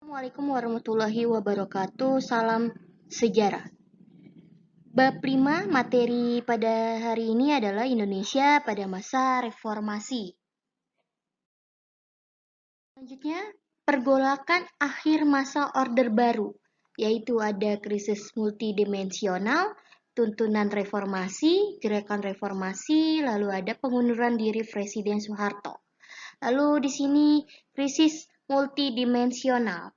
Assalamualaikum warahmatullahi wabarakatuh. Salam sejarah. Bab 5 materi pada hari ini adalah Indonesia pada masa reformasi. Selanjutnya, pergolakan akhir masa Orde Baru, yaitu ada krisis multidimensional, tuntunan reformasi, gerakan reformasi, lalu ada pengunduran diri Presiden Soeharto. Lalu di sini krisis multidimensional.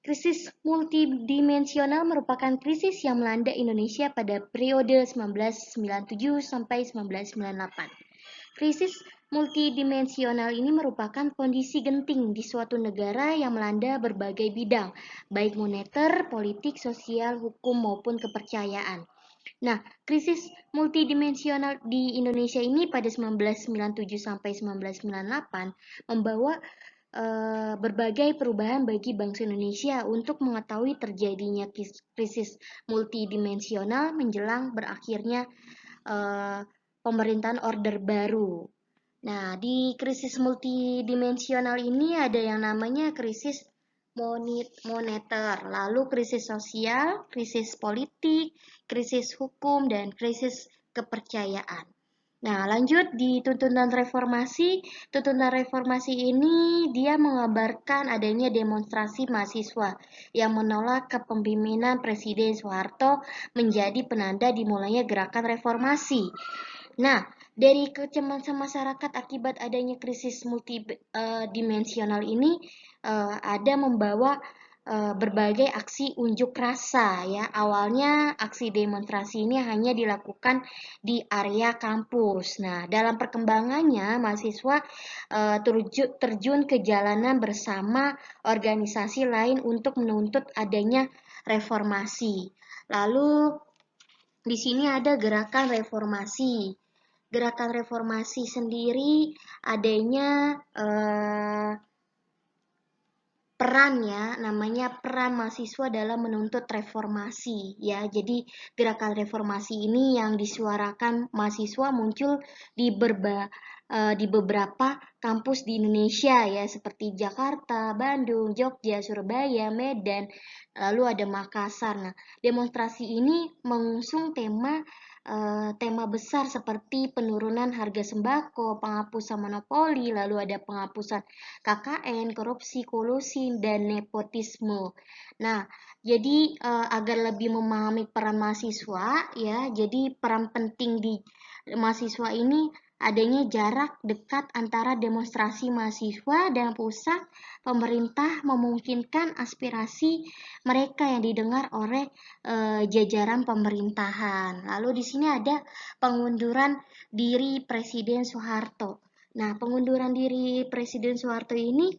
Krisis multidimensional merupakan krisis yang melanda Indonesia pada periode 1997 sampai 1998. Krisis multidimensional ini merupakan kondisi genting di suatu negara yang melanda berbagai bidang, baik moneter, politik, sosial, hukum, maupun kepercayaan. Nah, krisis multidimensional di Indonesia ini pada 1997 sampai 1998 membawa berbagai perubahan bagi bangsa Indonesia untuk mengetahui terjadinya krisis multidimensional menjelang berakhirnya pemerintahan Orde Baru. Nah, di krisis multidimensional ini ada yang namanya krisis moneter, lalu krisis sosial, krisis politik, krisis hukum, dan krisis kepercayaan. Nah, lanjut di tuntunan reformasi. Tuntunan reformasi ini dia mengabarkan adanya demonstrasi mahasiswa yang menolak kepemimpinan Presiden Soeharto menjadi penanda dimulainya gerakan reformasi. Nah, dari kecemasan masyarakat akibat adanya krisis multidimensional ini ada membawa berbagai aksi unjuk rasa ya. Awalnya aksi demonstrasi ini hanya dilakukan di area kampus. Nah, dalam perkembangannya mahasiswa terjun ke jalanan bersama organisasi lain untuk menuntut adanya reformasi. Lalu di sini ada gerakan reformasi. Gerakan reformasi sendiri adanya peran ya, namanya peran mahasiswa dalam menuntut reformasi ya. Jadi gerakan reformasi ini yang disuarakan mahasiswa muncul di beberapa kampus di Indonesia ya, seperti Jakarta, Bandung, Jogja, Surabaya, Medan, lalu ada Makassar. Nah, demonstrasi ini mengusung tema besar seperti penurunan harga sembako, penghapusan monopoli, lalu ada penghapusan KKN, korupsi, kolusi, dan nepotisme. Nah, jadi agar lebih memahami peran mahasiswa ya, jadi peran penting di mahasiswa ini adanya jarak dekat antara demonstrasi mahasiswa dan pusat. Pemerintah memungkinkan aspirasi mereka yang didengar oleh jajaran pemerintahan. Lalu di sini ada pengunduran diri Presiden Soeharto. Nah, pengunduran diri Presiden Soeharto ini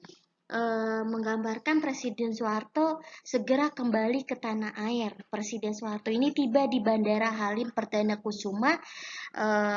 menggambarkan Presiden Soeharto segera kembali ke tanah air. Presiden Soeharto ini tiba di Bandara Halim Perdana Kusuma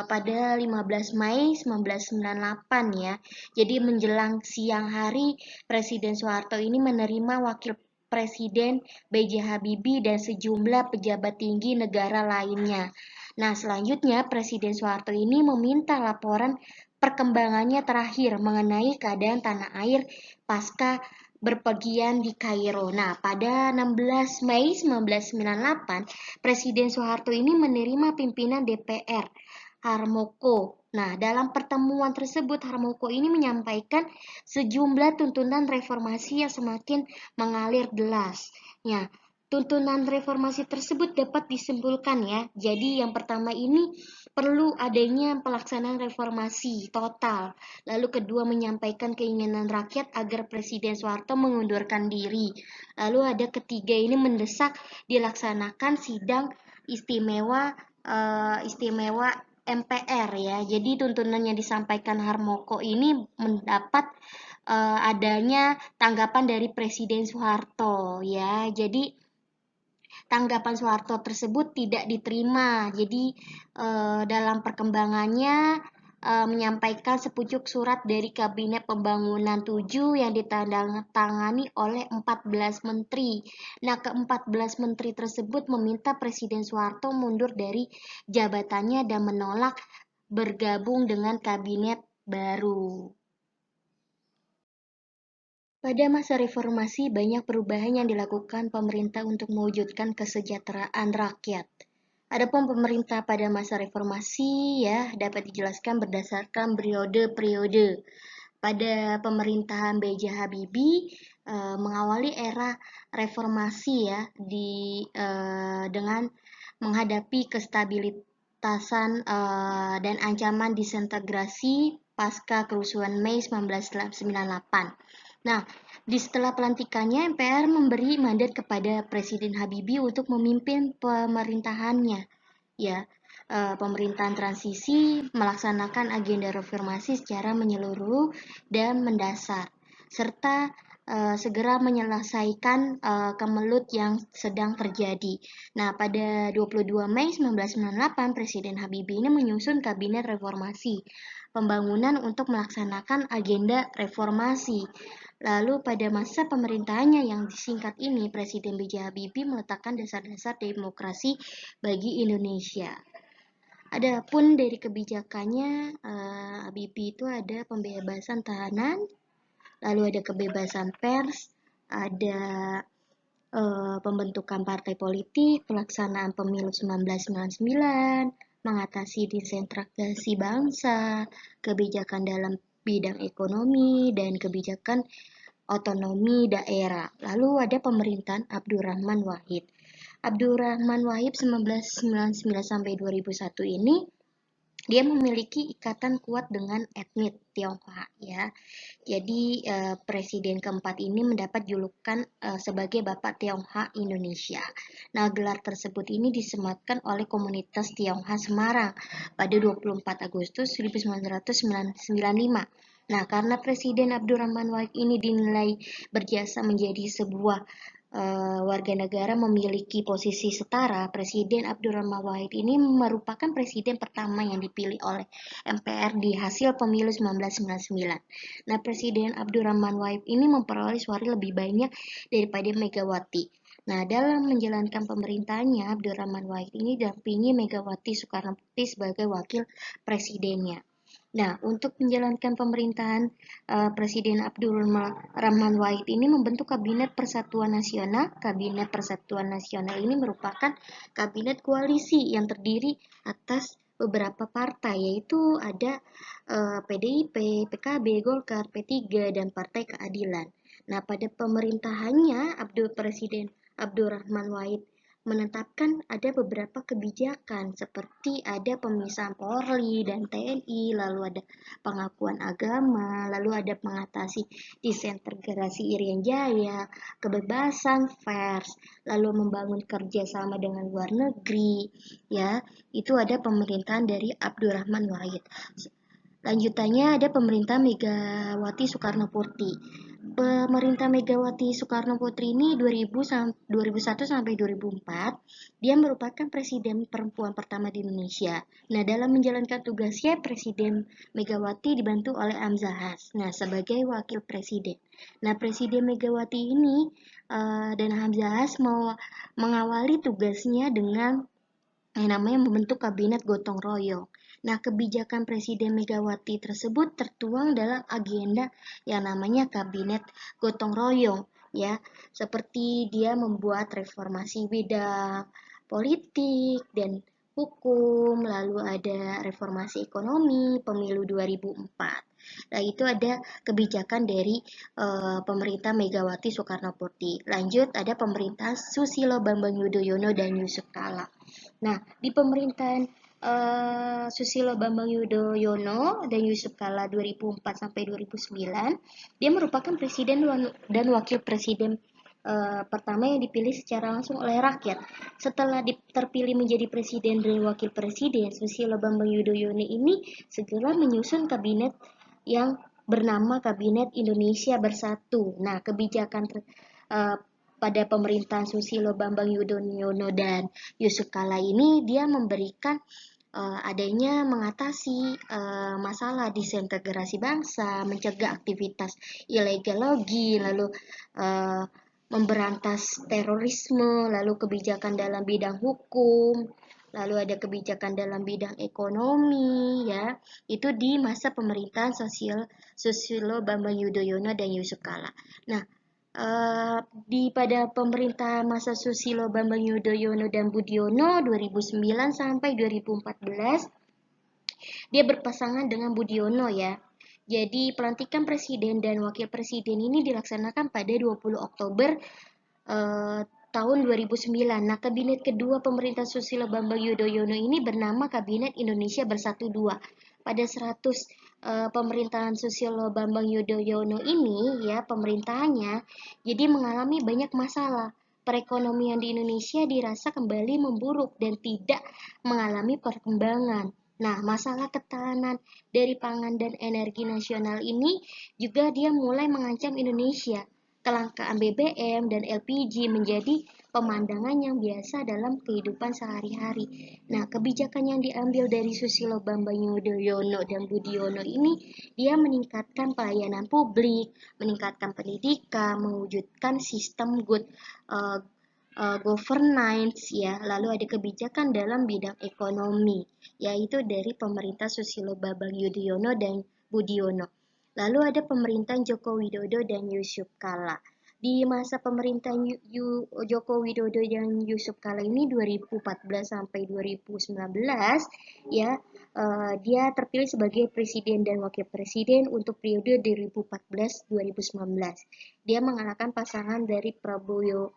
pada 15 Mei 1998 ya. Jadi menjelang siang hari, Presiden Soeharto ini menerima Wakil Presiden B.J. Habibie dan sejumlah pejabat tinggi negara lainnya. Nah, selanjutnya Presiden Soeharto ini meminta laporan perkembangannya terakhir mengenai keadaan tanah air pasca berpergian di Kairo. Nah, pada 16 Mei 1998, Presiden Soeharto ini menerima pimpinan DPR Harmoko. Nah, dalam pertemuan tersebut Harmoko ini menyampaikan sejumlah tuntunan reformasi yang semakin mengalir deras. Ya, tuntunan reformasi tersebut dapat disimpulkan ya. Jadi yang pertama ini perlu adanya pelaksanaan reformasi total. Lalu kedua menyampaikan keinginan rakyat agar Presiden Soeharto mengundurkan diri. Lalu ada ketiga ini mendesak dilaksanakan sidang istimewa MPR ya. Jadi tuntunan yang disampaikan Harmoko ini mendapat adanya tanggapan dari Presiden Soeharto ya. Jadi tanggapan Soeharto tersebut tidak diterima. Jadi dalam perkembangannya menyampaikan sepucuk surat dari Kabinet Pembangunan 7 yang ditandatangani oleh 14 menteri. Nah, ke-14 menteri tersebut meminta Presiden Soeharto mundur dari jabatannya dan menolak bergabung dengan kabinet baru. Pada masa reformasi, banyak perubahan yang dilakukan pemerintah untuk mewujudkan kesejahteraan rakyat. Adapun pemerintah pada masa reformasi ya dapat dijelaskan berdasarkan periode-periode. Pada pemerintahan B.J. Habibie mengawali era reformasi ya dengan menghadapi kestabilitasan dan ancaman disintegrasi pasca kerusuhan Mei 1998. Nah, setelah pelantikannya, MPR memberi mandat kepada Presiden Habibie untuk memimpin pemerintahannya. Ya, pemerintahan transisi melaksanakan agenda reformasi secara menyeluruh dan mendasar, serta segera menyelesaikan kemelut yang sedang terjadi. Nah, pada 22 Mei 1998, Presiden Habibie ini menyusun Kabinet Reformasi Pembangunan untuk melaksanakan agenda reformasi. Lalu pada masa pemerintahannya yang disingkat ini, Presiden B.J. Habibie meletakkan dasar-dasar demokrasi bagi Indonesia. Adapun dari kebijakannya, Habibie itu ada pembebasan tahanan, lalu ada kebebasan pers, ada pembentukan partai politik, pelaksanaan pemilu 1999, mengatasi disentralisasi bangsa, kebijakan dalam bidang ekonomi, dan kebijakan otonomi daerah. Lalu ada pemerintahan Abdurrahman Wahid. Abdurrahman Wahid 1999 sampai 2001 ini dia memiliki ikatan kuat dengan etnis Tionghoa ya. Jadi presiden keempat ini mendapat julukan sebagai Bapak Tionghoa Indonesia. Nah, gelar tersebut ini disematkan oleh komunitas Tionghoa Semarang pada 24 Agustus 1995. Nah, karena Presiden Abdurrahman Wahid ini dinilai berjasa menjadi sebuah warga negara memiliki posisi setara, Presiden Abdurrahman Wahid ini merupakan presiden pertama yang dipilih oleh MPR di hasil pemilu 1999. Nah, Presiden Abdurrahman Wahid ini memperoleh suara lebih banyak daripada Megawati. Nah, dalam menjalankan pemerintahannya, Abdurrahman Wahid ini didampingi Megawati Soekarnoputri sebagai wakil presidennya. Nah, untuk menjalankan pemerintahan, Presiden Abdurrahman Wahid ini membentuk Kabinet Persatuan Nasional. Kabinet Persatuan Nasional ini merupakan kabinet koalisi yang terdiri atas beberapa partai, yaitu ada PDIP, PKB, Golkar, P3, dan Partai Keadilan. Nah, pada pemerintahannya, Presiden Abdurrahman Wahid menetapkan ada beberapa kebijakan seperti ada pemisahan Polri dan TNI, lalu ada pengakuan agama, lalu ada mengatasi disintegrasi Irian Jaya, kebebasan pers, lalu membangun kerjasama dengan luar negeri, ya itu ada pemerintahan dari Abdurrahman Wahid. Lanjutannya ada pemerintahan Megawati Soekarnoputri. Pemerintah Megawati Soekarnoputri ini 2001 sampai 2004, dia merupakan presiden perempuan pertama di Indonesia. Nah, dalam menjalankan tugasnya, Presiden Megawati dibantu oleh Hamzahas. Nah, sebagai wakil presiden. Nah, Presiden Megawati ini dan Hamzahas mau mengawali tugasnya dengan yang namanya membentuk kabinet gotong royong. Nah, kebijakan Presiden Megawati tersebut tertuang dalam agenda yang namanya kabinet gotong royong, ya. Seperti dia membuat reformasi bidang politik dan hukum, lalu ada reformasi ekonomi, pemilu 2004. Nah, itu ada kebijakan dari pemerintah Megawati Soekarnoputri. Lanjut, ada pemerintah Susilo Bambang Yudhoyono dan Yusuf Kala. Nah, di pemerintahan Susilo Bambang Yudhoyono dan Yusuf Kala 2004 sampai 2009, dia merupakan presiden dan wakil presiden pertama yang dipilih secara langsung oleh rakyat. Setelah terpilih menjadi presiden dan wakil presiden, Susilo Bambang Yudhoyono ini segera menyusun kabinet yang bernama Kabinet Indonesia Bersatu. Nah, kebijakan pada pemerintahan Susilo Bambang Yudhoyono dan Yusuf Kala ini dia memberikan adanya mengatasi masalah disintegrasi bangsa, mencegah aktivitas ilegal lagi, lalu memberantas terorisme, lalu kebijakan dalam bidang hukum, lalu ada kebijakan dalam bidang ekonomi, ya, itu di masa pemerintahan Susilo Bambang Yudhoyono dan Yusuf Kala. Nah, pada pemerintahan masa Susilo Bambang Yudhoyono dan Budiono 2009 sampai 2014, dia berpasangan dengan Budiono, ya. Jadi pelantikan presiden dan wakil presiden ini dilaksanakan pada 20 Oktober eh, tahun 2009. Nah, kabinet kedua pemerintah Susilo Bambang Yudhoyono ini bernama Kabinet Indonesia Bersatu II. Pada 100 pemerintahan Susilo Bambang Yudhoyono ini, ya, pemerintahannya jadi mengalami banyak masalah. Perekonomian di Indonesia dirasa kembali memburuk dan tidak mengalami perkembangan. Nah, masalah ketahanan dari pangan dan energi nasional ini juga dia mulai mengancam Indonesia. Kelangkaan BBM dan LPG menjadi pemandangan yang biasa dalam kehidupan sehari-hari. Nah, kebijakan yang diambil dari Susilo Bambang Yudhoyono dan Budiono ini, dia meningkatkan pelayanan publik, meningkatkan pendidikan, mewujudkan sistem good governance, ya. Lalu ada kebijakan dalam bidang ekonomi, yaitu dari pemerintah Susilo Bambang Yudhoyono dan Budiono. Lalu ada pemerintahan Joko Widodo dan Yusuf Kala. Di masa pemerintahan Joko Widodo dan Yusuf Kala ini 2014 sampai 2019, ya, dia terpilih sebagai presiden dan wakil presiden untuk periode 2014-2019. Dia mengalahkan pasangan dari Prabowo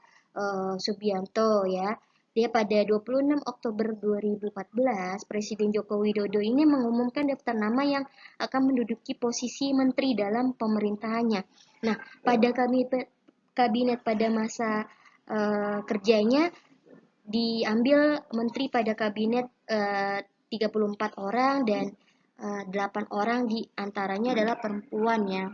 Subianto, ya. Dia pada 26 Oktober 2014, Presiden Joko Widodo ini mengumumkan daftar nama yang akan menduduki posisi menteri dalam pemerintahannya. Nah, pada kabinet pada masa kerjanya diambil menteri pada kabinet 34 orang dan 8 orang di antaranya adalah perempuan, ya.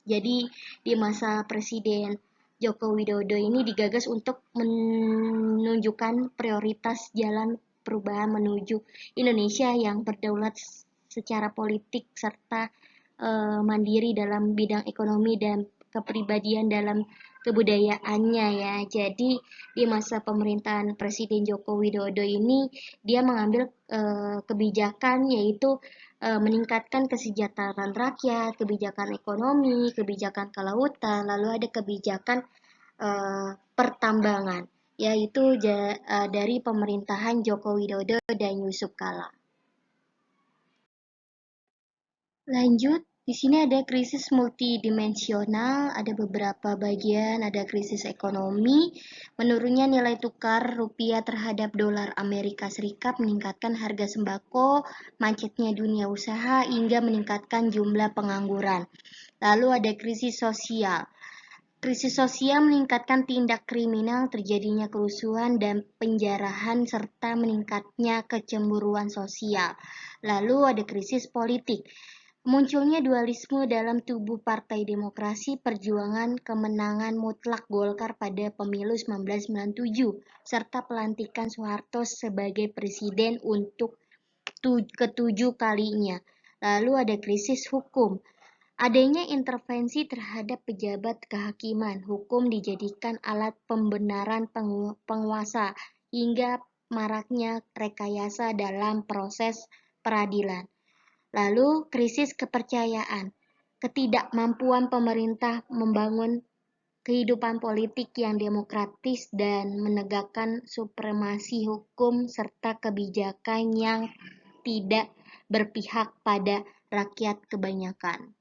Jadi di masa Presiden Joko Widodo ini digagas untuk menunjukkan prioritas jalan perubahan menuju Indonesia yang berdaulat secara politik serta mandiri dalam bidang ekonomi dan kepribadian dalam kebudayaannya, ya. Jadi di masa pemerintahan Presiden Joko Widodo ini dia mengambil kebijakan yaitu meningkatkan kesejahteraan rakyat, kebijakan ekonomi, kebijakan kelautan, lalu ada kebijakan pertambangan, yaitu dari pemerintahan Joko Widodo dan Yusuf Kala. Lanjut, di sini ada krisis multidimensional, ada beberapa bagian, ada krisis ekonomi, menurunnya nilai tukar rupiah terhadap dolar Amerika Serikat meningkatkan harga sembako, macetnya dunia usaha, hingga meningkatkan jumlah pengangguran. Lalu ada krisis sosial. Krisis sosial meningkatkan tindak kriminal, terjadinya kerusuhan dan penjarahan, serta meningkatnya kecemburuan sosial. Lalu ada krisis politik. Munculnya dualisme dalam tubuh Partai Demokrasi Perjuangan kemenangan mutlak Golkar pada pemilu 1997, serta pelantikan Soeharto sebagai presiden untuk ketujuh kalinya. Lalu ada krisis hukum. Adanya intervensi terhadap pejabat kehakiman, hukum dijadikan alat pembenaran penguasa, hingga maraknya rekayasa dalam proses peradilan. Lalu krisis kepercayaan, ketidakmampuan pemerintah membangun kehidupan politik yang demokratis dan menegakkan supremasi hukum serta kebijakan yang tidak berpihak pada rakyat kebanyakan.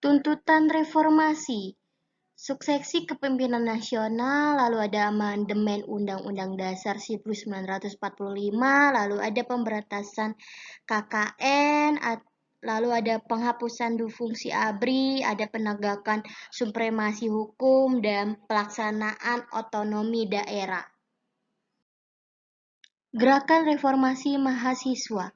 Tuntutan reformasi, suksesi kepemimpinan nasional, lalu ada amandemen Undang-Undang Dasar 1945, lalu ada pemberantasan KKN, lalu ada penghapusan fungsi ABRI, ada penegakan supremasi hukum, dan pelaksanaan otonomi daerah. Gerakan Reformasi Mahasiswa.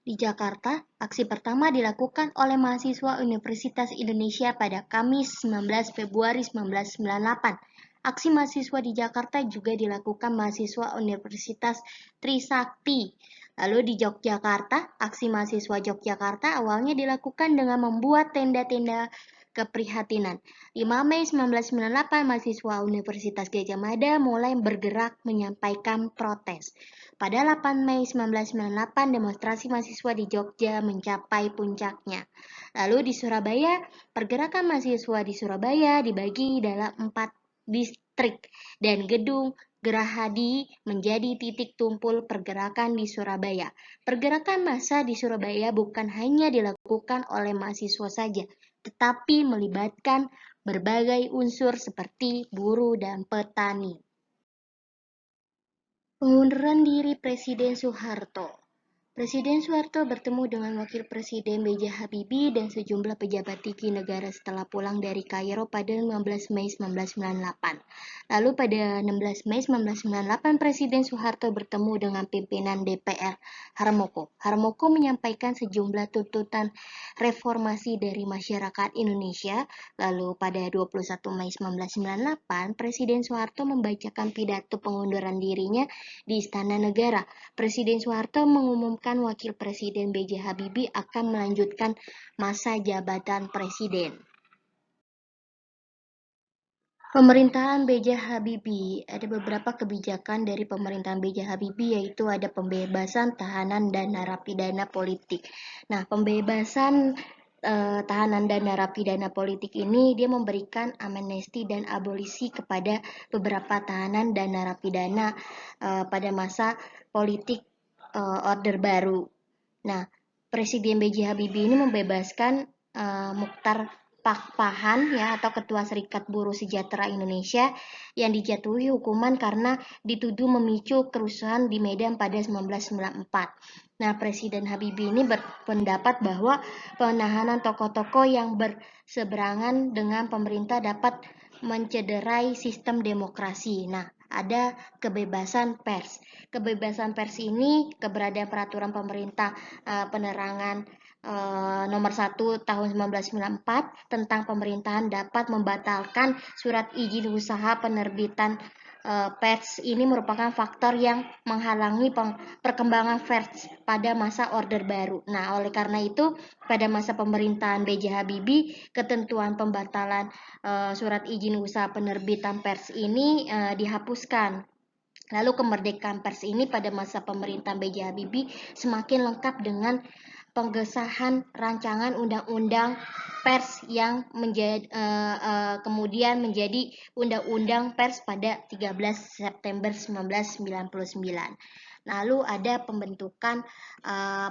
Di Jakarta, aksi pertama dilakukan oleh mahasiswa Universitas Indonesia pada Kamis 19 Februari 1998. Aksi mahasiswa di Jakarta juga dilakukan mahasiswa Universitas Trisakti. Lalu di Yogyakarta, aksi mahasiswa Yogyakarta awalnya dilakukan dengan membuat tenda-tenda keprihatinan. 5 Mei 1998, mahasiswa Universitas Gadjah Mada mulai bergerak menyampaikan protes. Pada 8 Mei 1998, demonstrasi mahasiswa di Jogja mencapai puncaknya. Lalu di Surabaya, pergerakan mahasiswa di Surabaya dibagi dalam 4 distrik dan gedung Gerahadi menjadi titik tumpul pergerakan di Surabaya. Pergerakan massa di Surabaya bukan hanya dilakukan oleh mahasiswa saja, tetapi melibatkan berbagai unsur seperti buruh dan petani. Pengunduran diri Presiden Soeharto. Presiden Soeharto bertemu dengan Wakil Presiden B.J. Habibie dan sejumlah pejabat tinggi negara setelah pulang dari Kairo pada 15 Mei 1998. Lalu pada 16 Mei 1998, Presiden Soeharto bertemu dengan pimpinan DPR Harmoko. Harmoko menyampaikan sejumlah tuntutan reformasi dari masyarakat Indonesia. Lalu pada 21 Mei 1998, Presiden Soeharto membacakan pidato pengunduran dirinya di Istana Negara. Presiden Soeharto mengumumkan Wakil Presiden B.J. Habibie akan melanjutkan masa jabatan presiden. Pemerintahan B.J. Habibie, ada beberapa kebijakan dari pemerintahan B.J. Habibie, yaitu ada pembebasan tahanan dan narapidana politik. Nah, pembebasan tahanan dan narapidana politik ini dia memberikan amnesti dan abolisi kepada beberapa tahanan dan narapidana pada masa politik Orde Baru. Nah, Presiden B.J. Habibie ini membebaskan Muchtar Pakpahan ya atau Ketua Serikat Buruh Sejahtera Indonesia yang dijatuhi hukuman karena dituduh memicu kerusuhan di Medan pada 1994. Nah, Presiden Habibie ini berpendapat bahwa penahanan tokoh-tokoh yang berseberangan dengan pemerintah dapat mencederai sistem demokrasi. Nah, ada kebebasan pers. Kebebasan pers ini keberadaan peraturan pemerintah penerangan nomor 1 tahun 1994 tentang pemerintahan dapat membatalkan surat izin usaha penerbitan pers ini merupakan faktor yang menghalangi perkembangan pers pada masa Orde Baru. Nah, oleh karena itu, pada masa pemerintahan B.J. Habibie, ketentuan pembatalan surat izin usaha penerbitan pers ini dihapuskan. Lalu kemerdekaan pers ini pada masa pemerintahan B.J. Habibie semakin lengkap dengan pengesahan rancangan undang-undang pers yang kemudian menjadi undang-undang pers pada 13 September 1999. Lalu ada pembentukan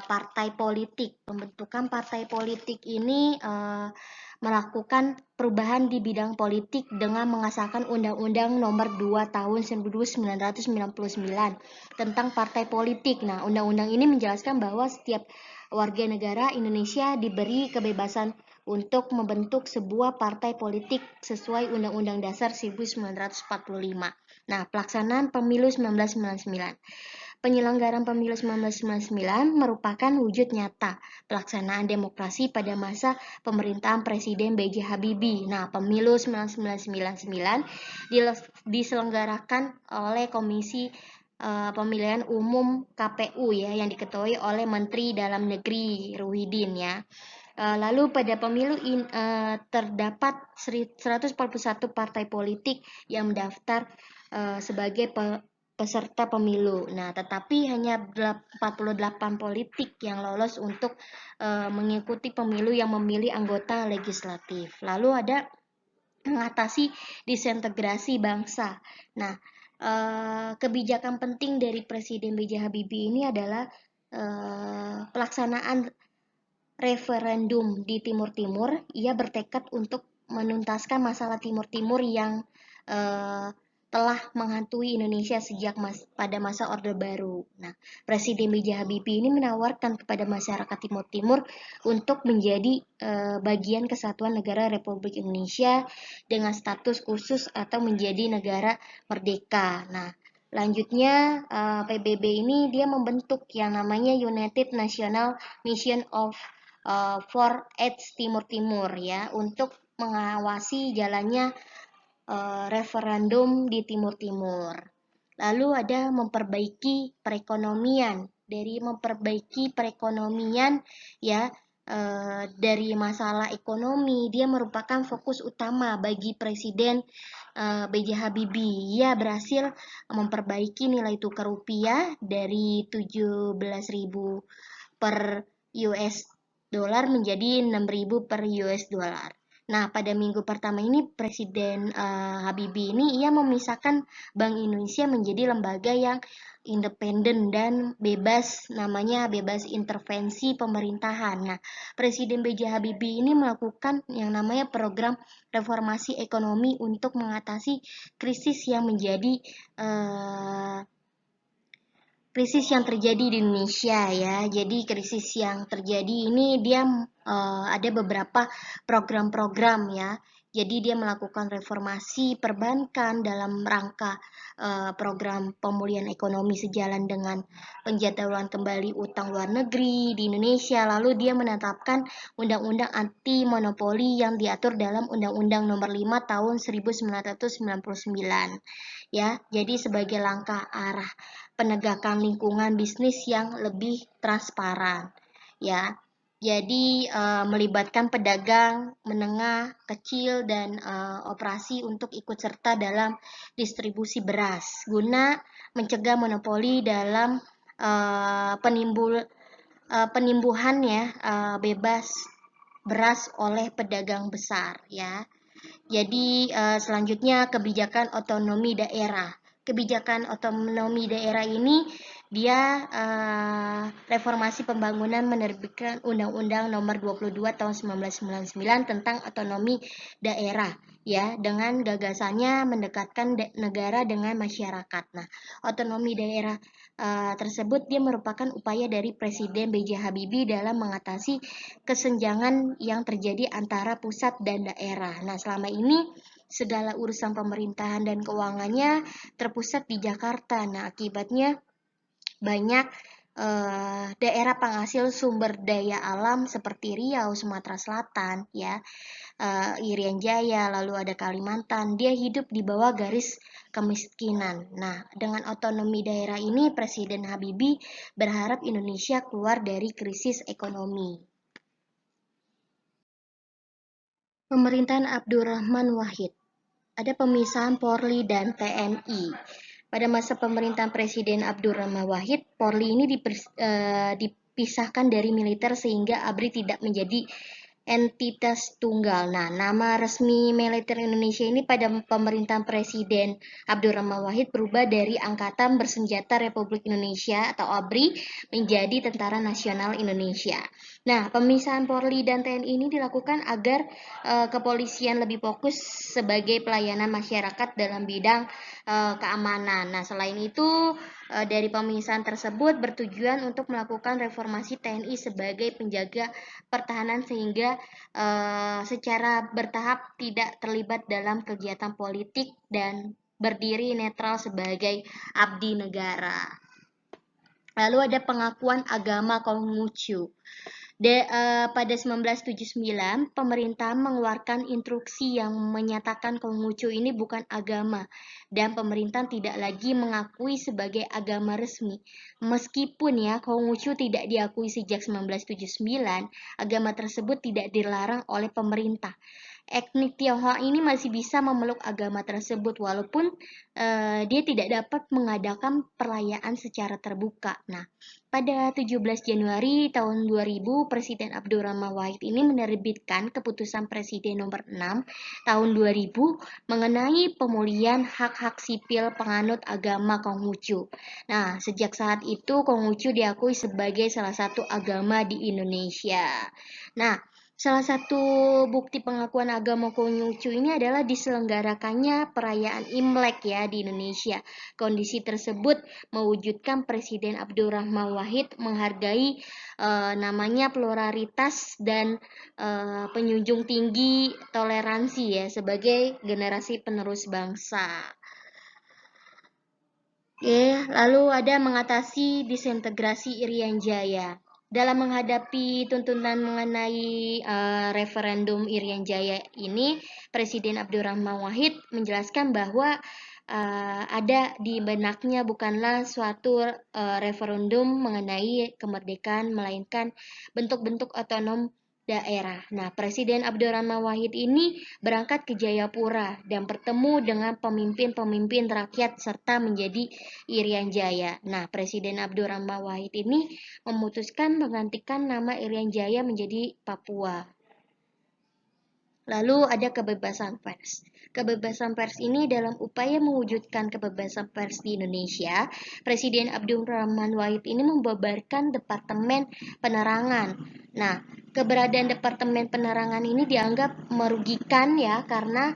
partai politik. Pembentukan partai politik ini melakukan perubahan di bidang politik dengan mengesahkan Undang-Undang Nomor 2 Tahun 1999 tentang partai politik. Nah, undang-undang ini menjelaskan bahwa setiap warga negara Indonesia diberi kebebasan untuk membentuk sebuah partai politik sesuai Undang-Undang Dasar 1945. Nah, pelaksanaan pemilu 1999. Penyelenggaraan pemilu 1999 merupakan wujud nyata pelaksanaan demokrasi pada masa pemerintahan Presiden B.J. Habibie. Nah, pemilu 1999 diselenggarakan oleh Komisi Pemilihan Umum KPU ya yang diketuai oleh Menteri Dalam Negeri Ruhidin ya. Lalu pada pemilu terdapat 141 partai politik yang mendaftar sebagai peserta pemilu. Nah, tetapi hanya 48 politik yang lolos untuk mengikuti pemilu yang memilih anggota legislatif. Lalu ada mengatasi disintegrasi bangsa. Nah, kebijakan penting dari Presiden B.J. Habibie ini adalah pelaksanaan referendum di Timur Timur. Ia bertekad untuk menuntaskan masalah Timur Timur yang telah menghantui Indonesia sejak pada masa Orde Baru. Nah, Presiden B.J. Habibie ini menawarkan kepada masyarakat Timur Timur untuk menjadi bagian kesatuan negara Republik Indonesia dengan status khusus atau menjadi negara merdeka. Nah, lanjutnya PBB ini dia membentuk yang namanya United National Mission of for AIDS Timur Timur ya untuk mengawasi jalannya referendum di Timur Timur. Lalu ada memperbaiki perekonomian. Dari memperbaiki perekonomian ya dari masalah ekonomi, dia merupakan fokus utama bagi Presiden B.J. Habibie. Ia berhasil memperbaiki nilai tukar rupiah dari 17.000 per US dollar menjadi 6.000 per US dollar. Nah, pada minggu pertama ini Presiden Habibie ini ia memisahkan Bank Indonesia menjadi lembaga yang independen dan bebas, namanya bebas intervensi pemerintahan. Nah, Presiden B.J. Habibie ini melakukan yang namanya program reformasi ekonomi untuk mengatasi krisis yang menjadi krisis yang terjadi di Indonesia ya. Jadi krisis yang terjadi ini dia ada beberapa program-program ya. Jadi dia melakukan reformasi perbankan dalam rangka program pemulihan ekonomi sejalan dengan penjadwalan kembali utang luar negeri di Indonesia. Lalu dia menetapkan undang-undang anti monopoli yang diatur dalam Undang-Undang Nomor 5 Tahun 1999 ya. Jadi sebagai langkah arah penegakan lingkungan bisnis yang lebih transparan ya. Jadi melibatkan pedagang menengah, kecil dan operasi untuk ikut serta dalam distribusi beras guna mencegah monopoli dalam penimbuhan ya bebas beras oleh pedagang besar ya. Jadi selanjutnya kebijakan otonomi daerah. Kebijakan otonomi daerah ini dia reformasi pembangunan menerbitkan Undang-Undang Nomor 22 Tahun 1999 tentang otonomi daerah ya, dengan gagasannya mendekatkan negara dengan masyarakat. Nah, otonomi daerah tersebut dia merupakan upaya dari Presiden B.J. Habibie dalam mengatasi kesenjangan yang terjadi antara pusat dan daerah. Nah, selama ini segala urusan pemerintahan dan keuangannya terpusat di Jakarta. Nah, akibatnya banyak daerah penghasil sumber daya alam seperti Riau, Sumatera Selatan, ya, Irian Jaya, lalu ada Kalimantan. Dia hidup di bawah garis kemiskinan. Nah, dengan otonomi daerah ini, Presiden Habibie berharap Indonesia keluar dari krisis ekonomi. Pemerintahan Abdurrahman Wahid. Ada pemisahan Polri dan TNI. Pada masa pemerintahan Presiden Abdurrahman Wahid, Polri ini dipisahkan dari militer sehingga ABRI tidak menjadi entitas tunggal. Nah, nama resmi militer Indonesia ini pada pemerintahan Presiden Abdurrahman Wahid berubah dari Angkatan Bersenjata Republik Indonesia atau ABRI menjadi Tentara Nasional Indonesia. Nah, pemisahan Polri dan TNI ini dilakukan agar kepolisian lebih fokus sebagai pelayanan masyarakat dalam bidang keamanan. Nah, selain itu dari pemisahan tersebut bertujuan untuk melakukan reformasi TNI sebagai penjaga pertahanan sehingga secara bertahap tidak terlibat dalam kegiatan politik dan berdiri netral sebagai abdi negara. Lalu ada pengakuan agama Konghucu. Pada 1979, pemerintah mengeluarkan instruksi yang menyatakan Konghucu ini bukan agama dan pemerintah tidak lagi mengakui sebagai agama resmi. Meskipun ya Konghucu tidak diakui sejak 1979, agama tersebut tidak dilarang oleh pemerintah. Etnik Tionghoa ini masih bisa memeluk agama tersebut walaupun dia tidak dapat mengadakan perayaan secara terbuka. Nah, pada 17 Januari tahun 2000, Presiden Abdurrahman Wahid ini menerbitkan keputusan Presiden nomor 6 tahun 2000 mengenai pemulihan hak-hak sipil penganut agama Konghucu. Nah, sejak saat itu Konghucu diakui sebagai salah satu agama di Indonesia. Nah, salah satu bukti pengakuan agama Konghucu ini adalah diselenggarakannya perayaan Imlek ya di Indonesia. Kondisi tersebut mewujudkan Presiden Abdurrahman Wahid menghargai namanya pluralitas dan penjunjung tinggi toleransi ya sebagai generasi penerus bangsa. Lalu ada mengatasi disintegrasi Irian Jaya. Dalam menghadapi tuntutan mengenai referendum Irian Jaya ini, Presiden Abdurrahman Wahid menjelaskan bahwa ada di benaknya bukanlah suatu referendum mengenai kemerdekaan, melainkan bentuk-bentuk otonom daerah. Nah, Presiden Abdurrahman Wahid ini berangkat ke Jayapura dan bertemu dengan pemimpin-pemimpin rakyat serta menjadi Irian Jaya. Nah, Presiden Abdurrahman Wahid ini memutuskan menggantikan nama Irian Jaya menjadi Papua. Lalu ada kebebasan pers. Kebebasan pers ini dalam upaya mewujudkan kebebasan pers di Indonesia, Presiden Abdurrahman Wahid ini membubarkan Departemen Penerangan. Nah, keberadaan Departemen Penerangan ini dianggap merugikan ya karena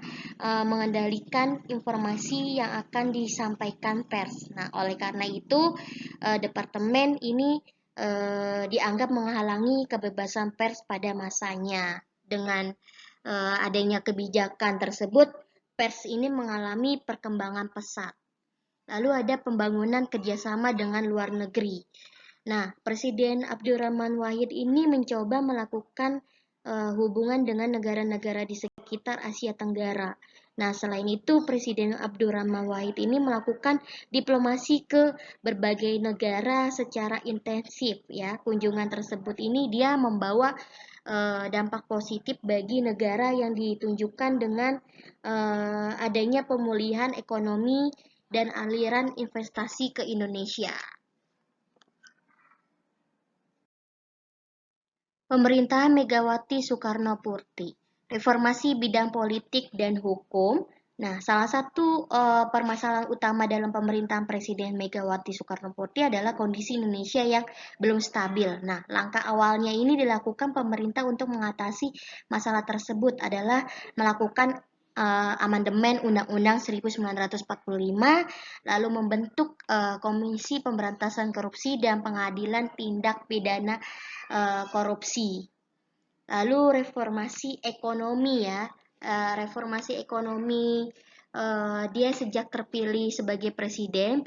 mengendalikan informasi yang akan disampaikan pers. Nah, oleh karena itu departemen ini dianggap menghalangi kebebasan pers pada masanya. Dengan adanya kebijakan tersebut, pers ini mengalami perkembangan pesat. Lalu ada pembangunan kerjasama dengan luar negeri. Nah, Presiden Abdurrahman Wahid ini mencoba melakukan hubungan dengan negara-negara di sekitar Asia Tenggara. Nah, selain itu, Presiden Abdurrahman Wahid ini melakukan diplomasi ke berbagai negara secara intensif. Ya, kunjungan tersebut ini dia membawa dampak positif bagi negara yang ditunjukkan dengan adanya pemulihan ekonomi dan aliran investasi ke Indonesia. Pemerintahan Megawati Soekarnoputri, reformasi bidang politik dan hukum. Nah, salah satu permasalahan utama dalam pemerintahan Presiden Megawati Soekarnoputri adalah kondisi Indonesia yang belum stabil. Nah, langkah awalnya ini dilakukan pemerintah untuk mengatasi masalah tersebut adalah melakukan amandemen Undang-Undang 1945, lalu membentuk Komisi Pemberantasan Korupsi dan Pengadilan Tindak Pidana korupsi. Lalu reformasi ekonomi ya, reformasi ekonomi dia sejak terpilih sebagai presiden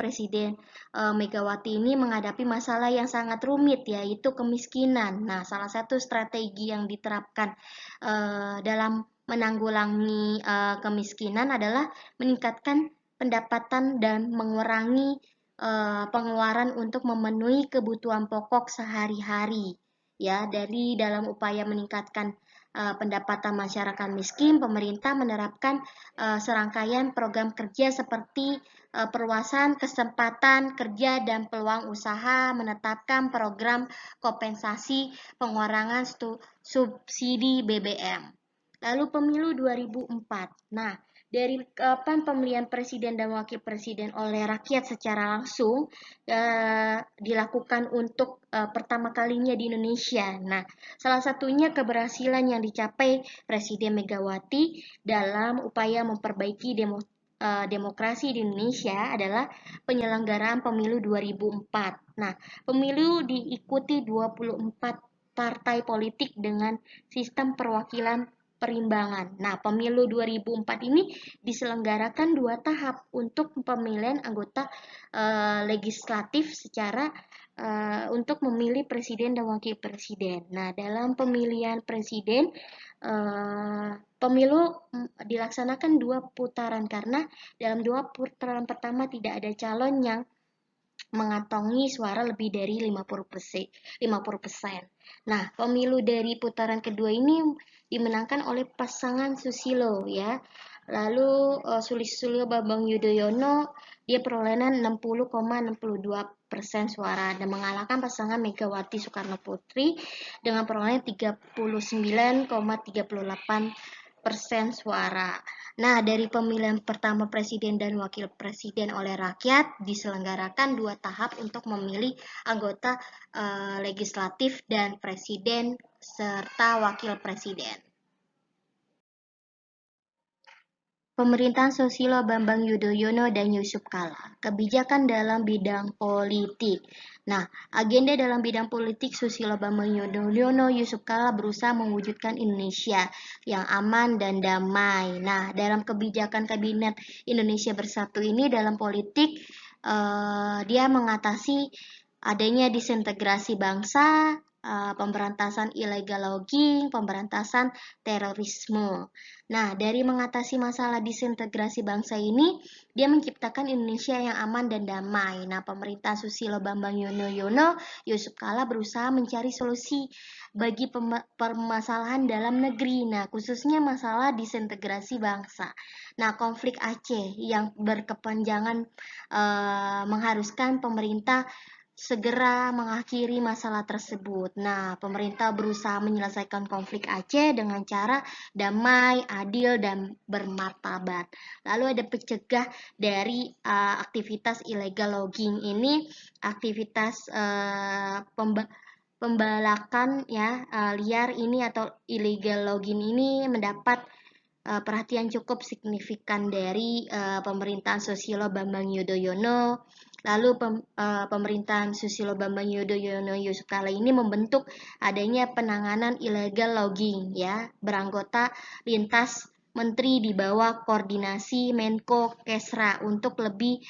Megawati ini menghadapi masalah yang sangat rumit yaitu kemiskinan. Nah, salah satu strategi yang diterapkan dalam menanggulangi kemiskinan adalah meningkatkan pendapatan dan mengurangi pengeluaran untuk memenuhi kebutuhan pokok sehari-hari. Ya, dari dalam upaya meningkatkan pendapatan masyarakat miskin, pemerintah menerapkan serangkaian program kerja seperti perluasan kesempatan kerja dan peluang usaha, menetapkan program kompensasi pengurangan subsidi BBM. Lalu pemilu 2004. Nah, dari kapan pemilihan presiden dan wakil presiden oleh rakyat secara langsung dilakukan untuk pertama kalinya di Indonesia. Nah, salah satunya keberhasilan yang dicapai Presiden Megawati dalam upaya memperbaiki demokrasi di Indonesia adalah penyelenggaraan pemilu 2004. Nah, pemilu diikuti 24 partai politik dengan sistem perwakilan perimbangan. Nah, pemilu 2004 ini diselenggarakan 2 tahap untuk pemilihan anggota legislatif secara untuk memilih presiden dan wakil presiden. Nah, dalam pemilihan presiden, pemilu dilaksanakan 2 putaran karena dalam 2 putaran pertama tidak ada calon yang mengantongi suara lebih dari 50%. Nah, pemilu dari putaran kedua ini dimenangkan oleh pasangan Susilo ya. Lalu Susilo Bambang Yudhoyono dia perolehan 60,62% suara dan mengalahkan pasangan Megawati Soekarnoputri dengan perolehan 39,38% suara. Nah, dari pemilihan pertama presiden dan wakil presiden oleh rakyat diselenggarakan 2 tahap untuk memilih anggota legislatif dan presiden serta wakil presiden. Pemerintahan Susilo Bambang Yudhoyono dan Yusuf Kala. Kebijakan dalam bidang politik. Nah, agenda dalam bidang politik Susilo Bambang Yudhoyono, Yusuf Kala berusaha mewujudkan Indonesia yang aman dan damai. Nah, dalam kebijakan Kabinet Indonesia Bersatu ini dalam politik dia mengatasi adanya disintegrasi bangsa, pemberantasan illegal logging, pemberantasan terorisme. Nah, dari mengatasi masalah disintegrasi bangsa ini, dia menciptakan Indonesia yang aman dan damai. Nah, pemerintah Susilo Bambang Yudhoyono, Yusuf Kala berusaha mencari solusi bagi permasalahan dalam negeri. Nah, khususnya masalah disintegrasi bangsa. Nah, konflik Aceh yang berkepanjangan mengharuskan pemerintah segera mengakhiri masalah tersebut. Nah, pemerintah berusaha menyelesaikan konflik Aceh dengan cara damai, adil, dan bermartabat. Lalu ada pencegah dari aktivitas illegal logging ini, aktivitas pembalakan ya liar ini atau illegal logging ini mendapat perhatian cukup signifikan dari pemerintahan Susilo Bambang Yudhoyono. Lalu pemerintahan Susilo Bambang Yudhoyono Yusuf Kala ini membentuk adanya penanganan illegal logging ya, beranggota lintas menteri di bawah koordinasi Menko Kesra untuk lebih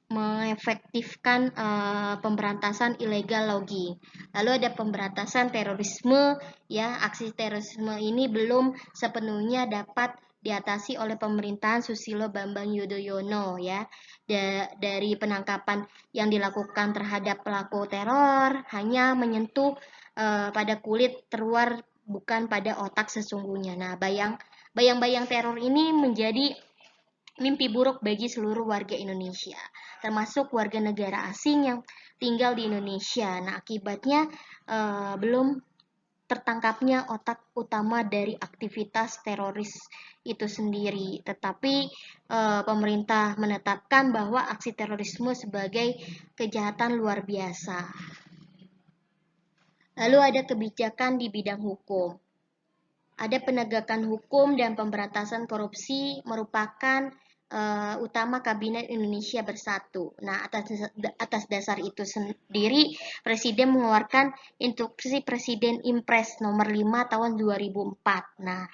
mengefektifkan pemberantasan illegal logging. Lalu ada pemberantasan terorisme ya, aksi terorisme ini belum sepenuhnya dapat diatasi oleh pemerintahan Susilo Bambang Yudhoyono ya. Dari penangkapan yang dilakukan terhadap pelaku teror hanya menyentuh pada kulit terluar bukan pada otak sesungguhnya. Nah, bayang-bayang teror ini menjadi mimpi buruk bagi seluruh warga Indonesia, termasuk warga negara asing yang tinggal di Indonesia. Nah, akibatnya belum tertangkapnya otak utama dari aktivitas teroris itu sendiri. Tetapi pemerintah menetapkan bahwa aksi terorisme sebagai kejahatan luar biasa. Lalu ada kebijakan di bidang hukum. Ada penegakan hukum dan pemberantasan korupsi merupakan utama Kabinet Indonesia Bersatu. Nah, atas dasar itu sendiri, Presiden mengeluarkan Instruksi Presiden Impres nomor 5 tahun 2004. Nah,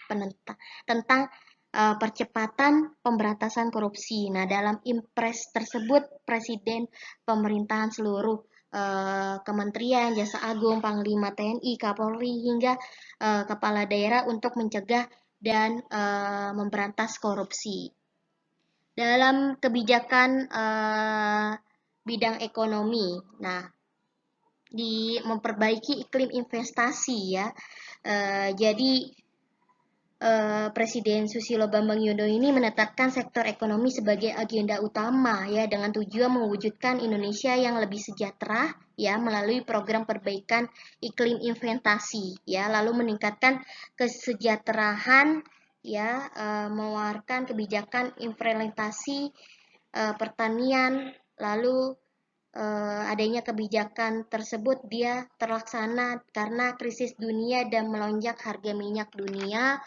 tentang percepatan pemberantasan korupsi. Nah, dalam Impres tersebut, Presiden pemerintahan seluruh Kementerian, Jasa Agung, Panglima TNI, Kapolri, hingga kepala daerah untuk mencegah dan memberantas korupsi. Dalam kebijakan bidang ekonomi, nah di memperbaiki iklim investasi ya. Jadi Presiden Susilo Bambang Yudhoyono ini menetapkan sektor ekonomi sebagai agenda utama ya, dengan tujuan mewujudkan Indonesia yang lebih sejahtera ya melalui program perbaikan iklim investasi ya, lalu meningkatkan kesejahteraan ya, mengeluarkan kebijakan implementasi pertanian, lalu adanya kebijakan tersebut dia terlaksana karena krisis dunia dan melonjak harga minyak dunia.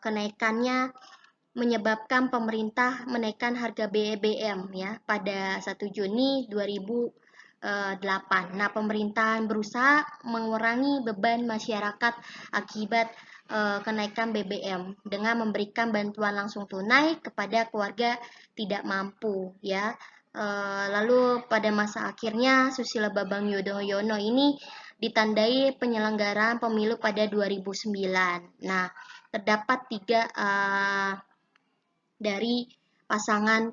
Kenaikannya menyebabkan pemerintah menaikkan harga BBM ya pada 1 Juni 2008. Nah, pemerintahan berusaha mengurangi beban masyarakat akibat kenaikan BBM dengan memberikan bantuan langsung tunai kepada keluarga tidak mampu ya. Lalu pada masa akhirnya Susilo Bambang Yudhoyono ini ditandai penyelenggaraan pemilu pada 2009. Nah, terdapat 3 dari pasangan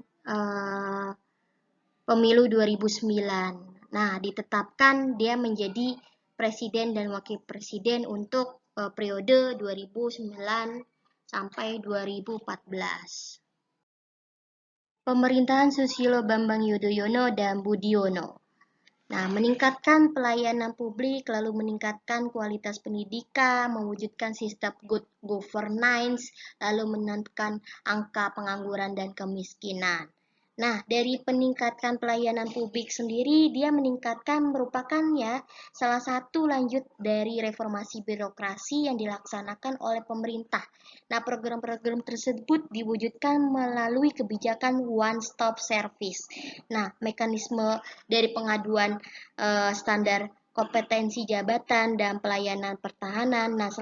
pemilu 2009. Nah, ditetapkan dia menjadi presiden dan wakil presiden untuk periode 2009 sampai 2014. Pemerintahan Susilo Bambang Yudhoyono dan Budiono. Nah, meningkatkan pelayanan publik, lalu meningkatkan kualitas pendidikan, mewujudkan sistem good governance, lalu menentukan angka pengangguran dan kemiskinan. Nah, dari peningkatkan pelayanan publik sendiri, dia meningkatkan merupakan ya salah satu lanjut dari reformasi birokrasi yang dilaksanakan oleh pemerintah. Nah, program-program tersebut diwujudkan melalui kebijakan one stop service. Nah, mekanisme dari pengaduan standar kompetensi jabatan dan pelayanan pertahanan. Nah,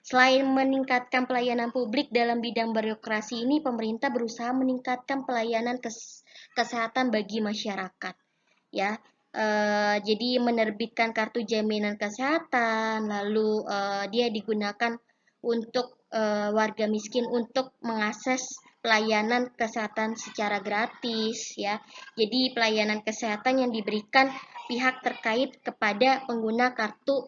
selain meningkatkan pelayanan publik dalam bidang birokrasi ini, pemerintah berusaha meningkatkan pelayanan kesehatan bagi masyarakat. Ya, Jadi menerbitkan kartu jaminan kesehatan, lalu dia digunakan untuk warga miskin untuk mengakses pelayanan kesehatan secara gratis ya. Jadi pelayanan kesehatan yang diberikan pihak terkait kepada pengguna kartu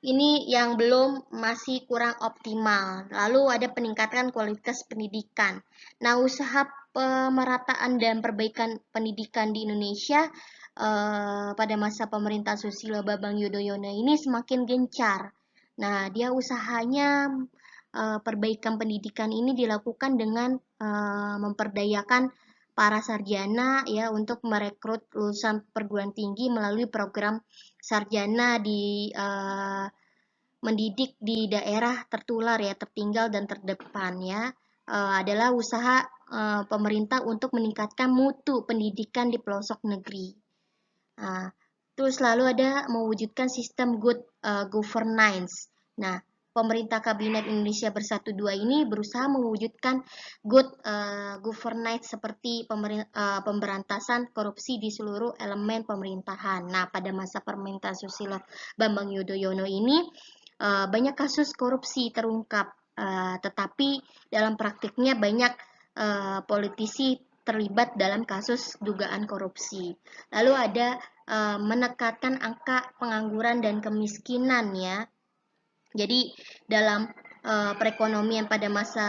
ini yang belum masih kurang optimal. Lalu ada peningkatan kualitas pendidikan. Nah, usaha pemerataan dan perbaikan pendidikan di Indonesia pada masa pemerintahan Susilo Bambang Yudhoyono ini semakin gencar. Nah, dia usahanya perbaikan pendidikan ini dilakukan dengan memperdayakan para sarjana ya untuk merekrut lulusan perguruan tinggi melalui program sarjana di mendidik di daerah tertular ya, tertinggal dan terdepan ya, adalah usaha pemerintah untuk meningkatkan mutu pendidikan di pelosok negeri. Terus lalu ada mewujudkan sistem good governance. Nah, pemerintah Kabinet Indonesia Bersatu 2 ini berusaha mewujudkan good governance seperti pemberantasan korupsi di seluruh elemen pemerintahan. Nah, pada masa pemerintahan Susilo Bambang Yudhoyono ini banyak kasus korupsi terungkap, tetapi dalam praktiknya banyak politisi terlibat dalam kasus dugaan korupsi. Lalu ada menekankan angka pengangguran dan kemiskinan ya. Jadi dalam perekonomian pada masa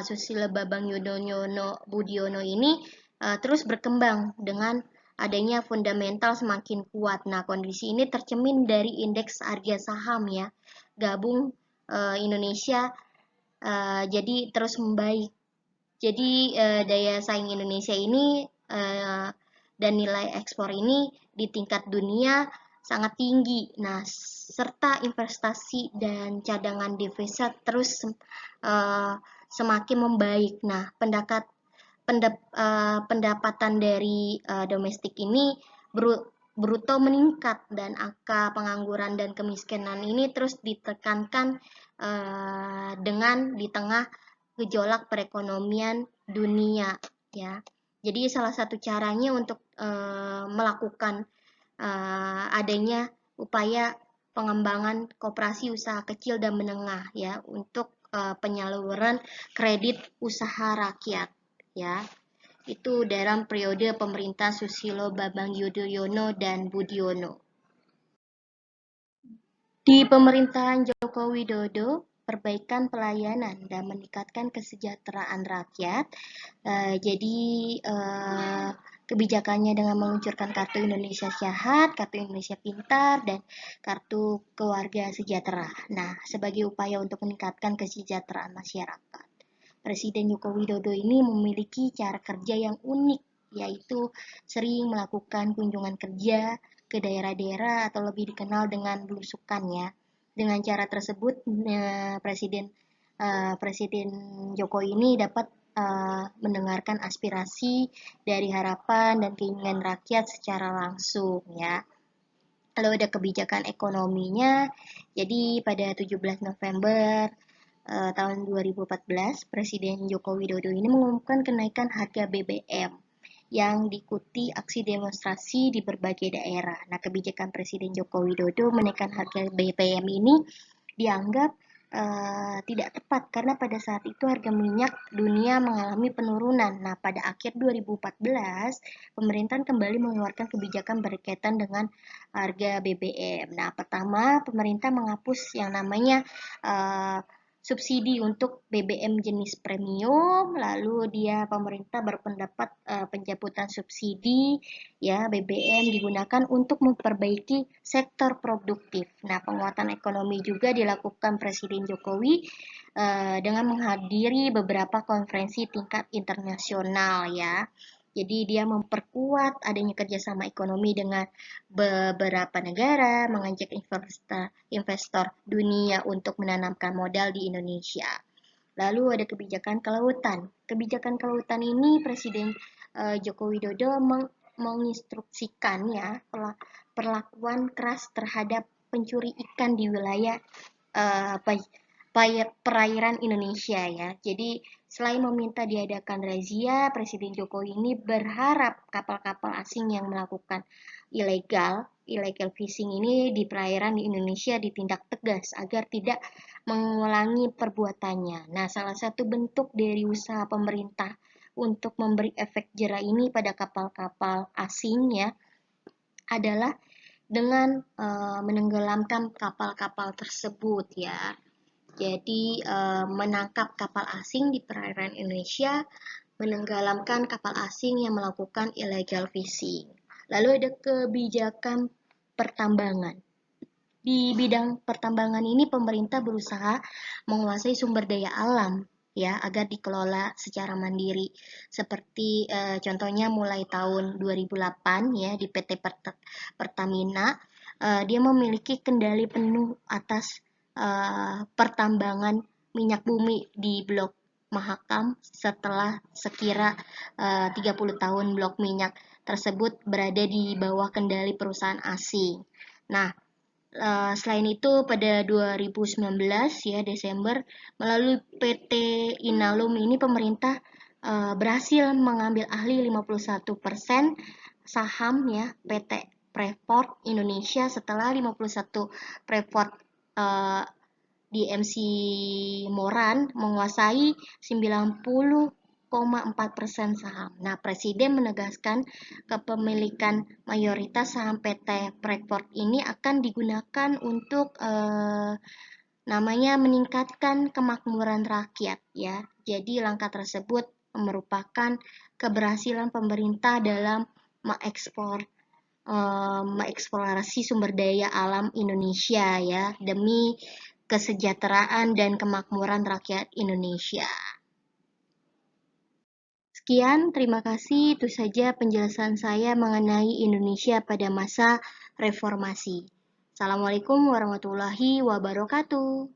Susilo Bambang Yudhoyono Budiono ini terus berkembang dengan adanya fundamental semakin kuat. Nah, kondisi ini tercermin dari indeks harga saham ya. Gabung Indonesia jadi terus membaik. Jadi daya saing Indonesia ini dan nilai ekspor ini di tingkat dunia sangat tinggi. Nah, serta investasi dan cadangan devisa terus semakin membaik. Nah, pendapatan dari domestik ini bruto meningkat dan angka pengangguran dan kemiskinan ini terus ditekankan dengan di tengah gejolak perekonomian dunia ya. Jadi salah satu caranya untuk melakukan adanya upaya pengembangan koperasi usaha kecil dan menengah ya untuk penyaluran kredit usaha rakyat ya. Itu dalam periode pemerintah Susilo Bambang Yudhoyono dan Budiono. Di pemerintahan Joko Widodo, perbaikan pelayanan dan meningkatkan kesejahteraan rakyat. Jadi kebijakannya dengan meluncurkan Kartu Indonesia Sehat, Kartu Indonesia Pintar, dan Kartu Keluarga Sejahtera. Nah, sebagai upaya untuk meningkatkan kesejahteraan masyarakat, Presiden Joko Widodo ini memiliki cara kerja yang unik, yaitu sering melakukan kunjungan kerja ke daerah-daerah atau lebih dikenal dengan belusukan ya. Dengan cara tersebut Presiden Jokowi ini dapat mendengarkan aspirasi dari harapan dan keinginan rakyat secara langsung ya. Lalu ada kebijakan ekonominya. Jadi pada 17 November tahun 2014, Presiden Joko Widodo ini mengumumkan kenaikan harga BBM yang diikuti aksi demonstrasi di berbagai daerah. Nah, kebijakan Presiden Joko Widodo menaikkan harga BBM ini dianggap tidak tepat karena pada saat itu harga minyak dunia mengalami penurunan. Nah, pada akhir 2014, pemerintahan kembali mengeluarkan kebijakan berkaitan dengan harga BBM. Nah, pertama, pemerintah menghapus yang namanya subsidi untuk BBM jenis premium, lalu pemerintah berpendapat pencabutan subsidi ya BBM digunakan untuk memperbaiki sektor produktif. Nah, penguatan ekonomi juga dilakukan Presiden Jokowi dengan menghadiri beberapa konferensi tingkat internasional ya. Jadi dia memperkuat adanya kerjasama ekonomi dengan beberapa negara, mengajak investor dunia untuk menanamkan modal di Indonesia. Lalu ada kebijakan kelautan. Kebijakan kelautan ini Presiden Joko Widodo menginstruksikan ya perlakuan keras terhadap pencuri ikan di wilayah perairan Indonesia ya. Jadi selain meminta diadakan razia, Presiden Jokowi ini berharap kapal-kapal asing yang melakukan illegal fishing ini di perairan di Indonesia ditindak tegas agar tidak mengulangi perbuatannya. Nah, salah satu bentuk dari usaha pemerintah untuk memberi efek jera ini pada kapal-kapal asing ya adalah dengan menenggelamkan kapal-kapal tersebut ya. Jadi menangkap kapal asing di perairan Indonesia, menenggelamkan kapal asing yang melakukan illegal fishing. Lalu ada kebijakan pertambangan. Di bidang pertambangan ini pemerintah berusaha menguasai sumber daya alam ya agar dikelola secara mandiri. Seperti contohnya mulai tahun 2008 ya di PT Pertamina dia memiliki kendali penuh atas pertambangan minyak bumi di Blok Mahakam setelah sekira 30 tahun blok minyak tersebut berada di bawah kendali perusahaan asing. Nah, selain itu pada 2019 ya Desember melalui PT Inalum ini pemerintah berhasil mengambil alih 51% saham ya PT Freeport Indonesia setelah 51 Freeport di MC Moran menguasai 90,4% saham. Nah, Presiden menegaskan kepemilikan mayoritas saham PT Freeport ini akan digunakan untuk namanya meningkatkan kemakmuran rakyat ya. Jadi langkah tersebut merupakan keberhasilan pemerintah dalam mengeksplorasi sumber daya alam Indonesia ya demi kesejahteraan dan kemakmuran rakyat Indonesia. Sekian, terima kasih. Itu saja penjelasan saya mengenai Indonesia pada masa reformasi. Assalamualaikum warahmatullahi wabarakatuh.